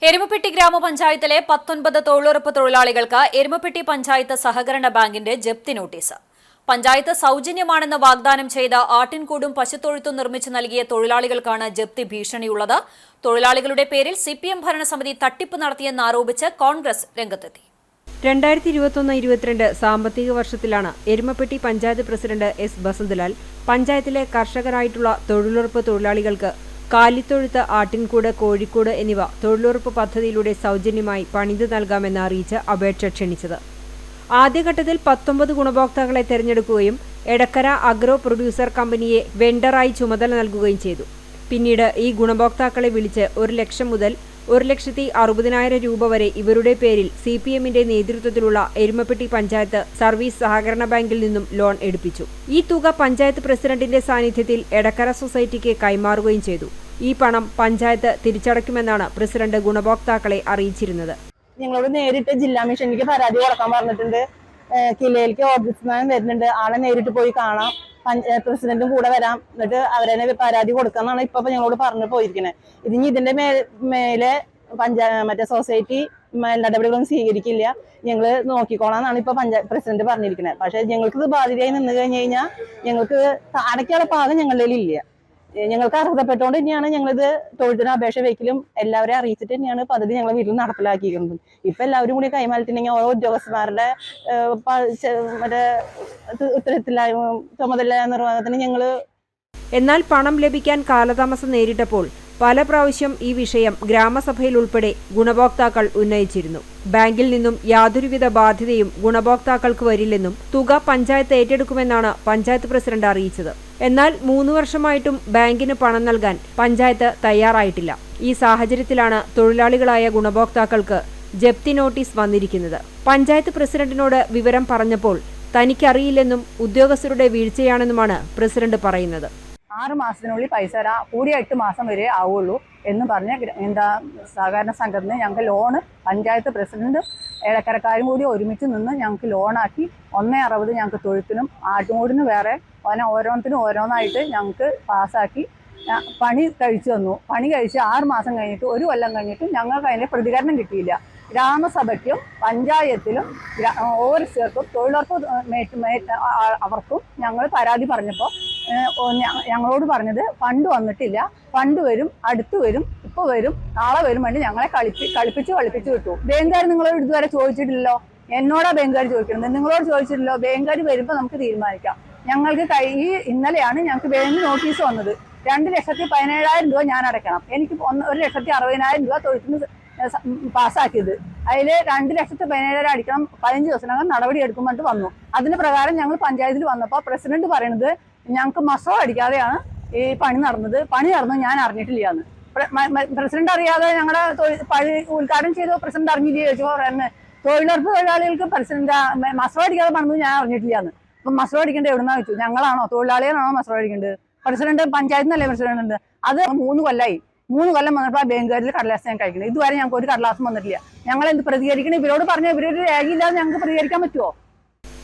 എരുമപ്പെട്ടി ഗ്രാമപഞ്ചായത്തിലെ 19 തൊഴിലുറപ്പ് തൊഴിലാളികൾക്ക് എരുമപ്പെട്ടി പഞ്ചായത്ത് സഹകരണ ബാങ്കിന്റെ ജപ്തി നോട്ടീസ്. പഞ്ചായത്ത് സൗജന്യമാണെന്ന് വാഗ്ദാനം ചെയ്ത ആട്ടിൻകൂടും പശുത്തൊഴുത്തും നിർമ്മിച്ചു നൽകിയ തൊഴിലാളികൾക്കാണ് ജപ്തി ഭീഷണിയുള്ളത്. തൊഴിലാളികളുടെ പേരിൽ സിപിഎം ഭരണസമിതി തട്ടിപ്പ് നടത്തിയെന്നാരോപിച്ച് കോൺഗ്രസ് രംഗത്തെത്തി. 2021-22 സാമ്പത്തിക വർഷത്തിലാണ് എരുമപ്പെട്ടി പഞ്ചായത്ത് പ്രസിഡന്റ് എസ് ബസന്തലാൽ പഞ്ചായത്തിലെ കർഷകരായിട്ടുള്ള തൊഴിലുറപ്പ് തൊഴിലാളികൾക്ക് കാലിത്തൊഴുത്ത്, ആട്ടിൻകൂട്, കോഴിക്കോട് എന്നിവ തൊഴിലുറപ്പ് പദ്ധതിയിലൂടെ സൗജന്യമായി പണിത് നൽകാമെന്ന് അറിയിച്ച് അപേക്ഷ ക്ഷണിച്ചത്. ആദ്യഘട്ടത്തിൽ 19 ഗുണഭോക്താക്കളെ തെരഞ്ഞെടുക്കുകയും എടക്കര അഗ്രോ പ്രൊഡ്യൂസർ കമ്പനിയെ വെണ്ടറായി ചുമതല നൽകുകയും ചെയ്തു. പിന്നീട് ഈ ഗുണഭോക്താക്കളെ വിളിച്ച് 1 ലക്ഷം മുതൽ 1,60,000 രൂപ വരെ ഇവരുടെ പേരിൽ സിപിഎമ്മിന്റെ നേതൃത്വത്തിലുള്ള എരുമപ്പെട്ടി പഞ്ചായത്ത് സർവീസ് സഹകരണ ബാങ്കിൽ നിന്നും ലോൺ എടുപ്പിച്ചു. ഈ തുക പഞ്ചായത്ത് പ്രസിഡന്റിന്റെ സാന്നിധ്യത്തിൽ എടക്കര സൊസൈറ്റിക്ക് കൈമാറുകയും ചെയ്തു. ഈ പണം പഞ്ചായത്ത് തിരിച്ചടയ്ക്കുമെന്നാണ് പ്രസിഡന്റ് ഗുണഭോക്താക്കളെ അറിയിച്ചിരുന്നത്. ഞങ്ങളോട് നേരിട്ട് ജില്ലാ മിഷനിലേക്ക് പരാതി കൊടുക്കാൻ പറഞ്ഞിട്ടുണ്ട്. കിലയിലേക്ക് ഓഫീസ്മാൻ വരുന്നുണ്ട്, ആളെ നേരിട്ട് പോയി കാണാം, പ്രസിഡന്റും കൂടെ വരാം, എന്നിട്ട് അവരെ പരാതി കൊടുക്കാന്നാണ് ഇപ്പൊ ഞങ്ങളോട് പറഞ്ഞു പോയിരിക്കുന്നത്. ഇതിന്റെ മേലെ മറ്റേ സൊസൈറ്റി നടപടികളൊന്നും സ്വീകരിക്കില്ല, ഞങ്ങള് നോക്കിക്കോളാന്നാണ് ഇപ്പൊ പ്രസിഡന്റ് പറഞ്ഞിരിക്കുന്നത്. പക്ഷെ ഞങ്ങൾക്ക് ഇത് ബാധ്യതയായി നിന്ന് കഴിഞ്ഞു കഴിഞ്ഞാൽ ഞങ്ങൾക്ക് അടയ്ക്കാനുള്ള പാകം ഞങ്ങളുടെ ഇല്ല. ഞങ്ങൾക്ക് അർഹതപ്പെട്ടുകൊണ്ട് തന്നെയാണ് ഞങ്ങളിത് തൊഴിലിന് അപേക്ഷ വയ്ക്കലും എല്ലാവരെയും അറിയിച്ചിട്ട് തന്നെയാണ് പദ്ധതി ഞങ്ങളെ വീട്ടിൽ നടപ്പിലാക്കിയിരിക്കുന്നത്. ഇപ്പൊ എല്ലാവരും കൂടി കൈമാറിയിട്ടുണ്ടെങ്കിൽ ഓരോ ഉദ്യോഗസ്ഥന്മാരുടെ മറ്റേ ഉത്തരത്തിലായ ചുമതല നിർവഹണത്തിന് ഞങ്ങള്. എന്നാൽ പണം ലഭിക്കാൻ കാലതാമസം നേരിട്ടപ്പോൾ പല പ്രാവശ്യം ഈ വിഷയം ഗ്രാമസഭയിൽ ഉൾപ്പെടെ ഗുണഭോക്താക്കൾ ഉന്നയിച്ചിരുന്നു. ബാങ്കിൽ നിന്നും യാതൊരുവിധ ബാധ്യതയും ഗുണഭോക്താക്കൾക്ക് വരില്ലെന്നും തുക പഞ്ചായത്ത് ഏറ്റെടുക്കുമെന്നാണ് പഞ്ചായത്ത് പ്രസിഡന്റ് അറിയിച്ചത്. എന്നാൽ 3 വർഷമായിട്ടും ബാങ്കിന് പണം നൽകാൻ പഞ്ചായത്ത് തയ്യാറായിട്ടില്ല. ഈ സാഹചര്യത്തിലാണ് തൊഴിലാളികളായ ഗുണഭോക്താക്കൾക്ക് ജപ്തി നോട്ടീസ് വന്നിരിക്കുന്നത്. പഞ്ചായത്ത് പ്രസിഡന്റിനോട് വിവരം പറഞ്ഞപ്പോൾ തനിക്കറിയില്ലെന്നും ഉദ്യോഗസ്ഥരുടെ വീഴ്ചയാണെന്നുമാണ് പ്രസിഡന്റ് പറയുന്നത്. 6 മാസത്തിനുള്ളിൽ പൈസ തരാം, കൂടിയ 8 മാസം വരെ ആവുള്ളൂ എന്ന് പറഞ്ഞ് സഹകരണ സംഘത്തിന് ഞങ്ങൾക്ക് ലോണ് പഞ്ചായത്ത് പ്രസിഡന്റ് ഏലക്കരക്കാരും കൂടി ഒരുമിച്ച് നിന്ന് ഞങ്ങൾക്ക് ലോണാക്കി 1.60 ഞങ്ങൾക്ക് തൊഴുത്തിനും ആട്ടുംകൂടിനും വേറെ ഓരോന്നിനും ഓരോന്നായിട്ട് ഞങ്ങൾക്ക് പാസ്സാക്കി പണി കഴിച്ചു തന്നു. പണി കഴിച്ച് 6 മാസം കഴിഞ്ഞിട്ട് 1 കൊല്ലം കഴിഞ്ഞിട്ടും ഞങ്ങൾക്ക് അതിൻ്റെ പ്രതികരണം കിട്ടിയില്ല. ഗ്രാമസഭയ്ക്കും പഞ്ചായത്തിലും ഓരോരുത്തർക്കും തൊഴിലുറപ്പ് അവർക്കും ഞങ്ങൾ പരാതി പറഞ്ഞപ്പോൾ ഞങ്ങളോട് പറഞ്ഞത് ഫണ്ട് വന്നിട്ടില്ല, ഫണ്ട് വരും, അടുത്ത് വരും, ഇപ്പോൾ വരും, നാളെ വരും വേണ്ടി ഞങ്ങളെ കളിപ്പിച്ച് വിട്ടു. ബാങ്കുകാർ നിങ്ങളോട് ഇതുവരെ ചോദിച്ചിട്ടില്ലല്ലോ. എന്നോടാ ബാങ്കുകാർ ചോദിക്കുന്നത്, നിങ്ങളോട് ചോദിച്ചിട്ടില്ലോ. ബാങ്കുകാർ വരുമ്പോൾ നമുക്ക് തീരുമാനിക്കാം. ഞങ്ങൾക്ക് ഇന്നലെയാണ് ഞങ്ങൾക്ക് ബാങ്ക് നോട്ടീസ് വന്നത്. 2,17,000 രൂപ ഞാൻ അടയ്ക്കണം. എനിക്ക് 1,60,000 രൂപ തൊഴിലിന് പാസ്സാക്കിയത്. അതിൽ 2,17,000 അടിക്കണം, 15 ദിവസത്തിനകം നടപടി എടുക്കുമ്പോൾ വന്നു. അതിന് പ്രകാരം ഞങ്ങൾ പഞ്ചായത്തിൽ വന്നപ്പോൾ പ്രസിഡന്റ് പറയുന്നത് ഞങ്ങൾക്ക് മസോ അടിക്കാതെയാണ് ഈ പണി നടന്നത്. പണി നടന്നത് ഞാൻ അറിഞ്ഞിട്ടില്ല എന്ന്. പ്രസിഡന്റ് അറിയാതെ ഞങ്ങളുടെ ഉദ്ഘാടനം ചെയ്ത പ്രസിഡന്റ് അറിഞ്ഞില്ലേ ചോദിച്ചു പറയുന്നത്. തൊഴിലുറപ്പ് തൊഴിലാളികൾക്ക് പ്രസിഡന്റ് മസോ അടിക്കാതെ പണിത് ഞാൻ അറിഞ്ഞിട്ടില്ല എന്ന്. അപ്പം മസോ അടിക്കേണ്ടത് എവിടുന്നാ വെച്ചു? ഞങ്ങളാണോ തൊഴിലാളികളാണോ മസോ അടിക്കേണ്ടത്? പ്രസിഡന്റ് പഞ്ചായത്തിനല്ലേ പ്രസിഡന്റ്. അത് 3 കൊല്ലമായി. 3 കൊല്ലം വന്നപ്പോൾ ആ ബാങ്കുകാരിൽ കടലാസ് ഞാൻ കഴിക്കുന്നത്. ഇതുവരെ ഞങ്ങൾക്ക് ഒരു കടലാസും വന്നിട്ടില്ല. ഞങ്ങൾ എന്ത് പ്രതികരിക്കണം? ഇവരോട് പറഞ്ഞാൽ ഇവരൊരു രേഖയില്ലാതെ ഞങ്ങൾക്ക് പ്രതികരിക്കാൻ പറ്റുമോ?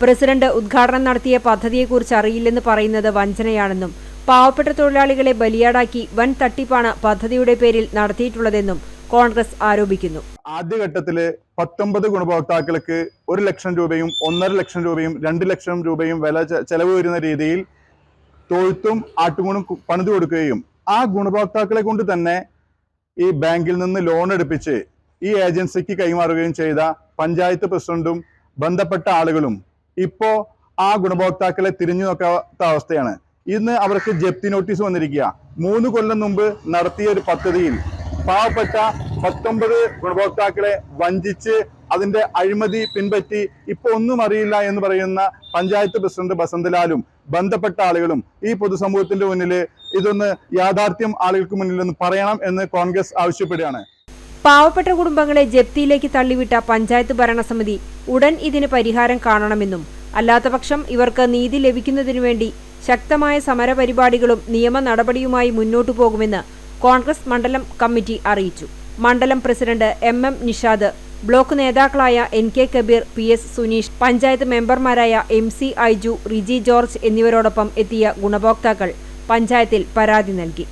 പ്രസിഡന്റ് ഉദ്ഘാടനം നടത്തിയ പദ്ധതിയെക്കുറിച്ച് അറിയില്ലെന്ന് പറയുന്നത് വഞ്ചനയാണെന്നും പാവപ്പെട്ട തൊഴിലാളികളെ ബലിയാടാക്കി വൻ തട്ടിപ്പാണ് പദ്ധതിയുടെ പേരിൽ നടത്തിയിട്ടുള്ളതെന്നും കോൺഗ്രസ് ആരോപിക്കുന്നു. ആദ്യഘട്ടത്തില് 19 ഗുണഭോക്താക്കൾക്ക് 1 ലക്ഷം രൂപയും 1.5 ലക്ഷം രൂപയും 2 ലക്ഷം രൂപയും ചെലവ് വരുന്ന രീതിയിൽ തൊഴുത്തും ആട്ടുകൂടും പണിതു കൊടുക്കുകയും ആ ഗുണഭോക്താക്കളെ കൊണ്ട് തന്നെ ഈ ബാങ്കിൽ നിന്ന് ലോൺ എടുപ്പിച്ച് ഈ ഏജൻസിക്ക് കൈമാറുകയും ചെയ്ത പഞ്ചായത്ത് പ്രസിഡന്റും ബന്ധപ്പെട്ട ആളുകളും ഇപ്പോ ആ ഗുണഭോക്താക്കളെ തിരിഞ്ഞു നോക്കാത്ത അവസ്ഥയാണ്. ഇന്ന് അവർക്ക് ജപ്തി നോട്ടീസ് വന്നിരിക്കുക. 3 കൊല്ലം മുമ്പ് നടത്തിയ ഒരു പദ്ധതിയിൽ പാവപ്പെട്ട 19 ഗുണഭോക്താക്കളെ വഞ്ചിച്ച് അതിന്റെ അഴിമതി പിൻപറ്റി ഇപ്പൊ ഒന്നും അറിയില്ല എന്ന് പറയുന്ന പഞ്ചായത്ത് പ്രസിഡന്റ് ബസന്തലാലും ബന്ധപ്പെട്ട ആളുകളും ഈ പൊതുസമൂഹത്തിന്റെ മുന്നിൽ ഇതൊന്ന് യാഥാർത്ഥ്യം ആളുകൾക്ക് മുന്നിൽ ഒന്ന് പറയണം എന്ന് കോൺഗ്രസ് ആവശ്യപ്പെടുകയാണ്. പാവപ്പെട്ട കുടുംബങ്ങളെ ജപ്തിയിലേക്ക് തള്ളിവിട്ട പഞ്ചായത്ത് ഭരണസമിതി ഉടൻ ഇതിന് പരിഹാരം കാണണമെന്നും അല്ലാത്തപക്ഷം ഇവർക്ക് നീതി ലഭിക്കുന്നതിനു വേണ്ടി ശക്തമായ സമരപരിപാടികളും നിയമ നടപടിയുമായി മുന്നോട്ടു പോകുമെന്ന് കോൺഗ്രസ് മണ്ഡലം കമ്മിറ്റി അറിയിച്ചു. മണ്ഡലം പ്രസിഡന്റ് MM നിഷാദ്, ബ്ലോക്ക് നേതാക്കളായ NK കബീർ, PS സുനീഷ്, പഞ്ചായത്ത് മെമ്പർമാരായ MC ഐജു, റിജി ജോർജ് എന്നിവരോടൊപ്പം എത്തിയ ഗുണഭോക്താക്കൾ പഞ്ചായത്തിൽ പരാതി നൽകി.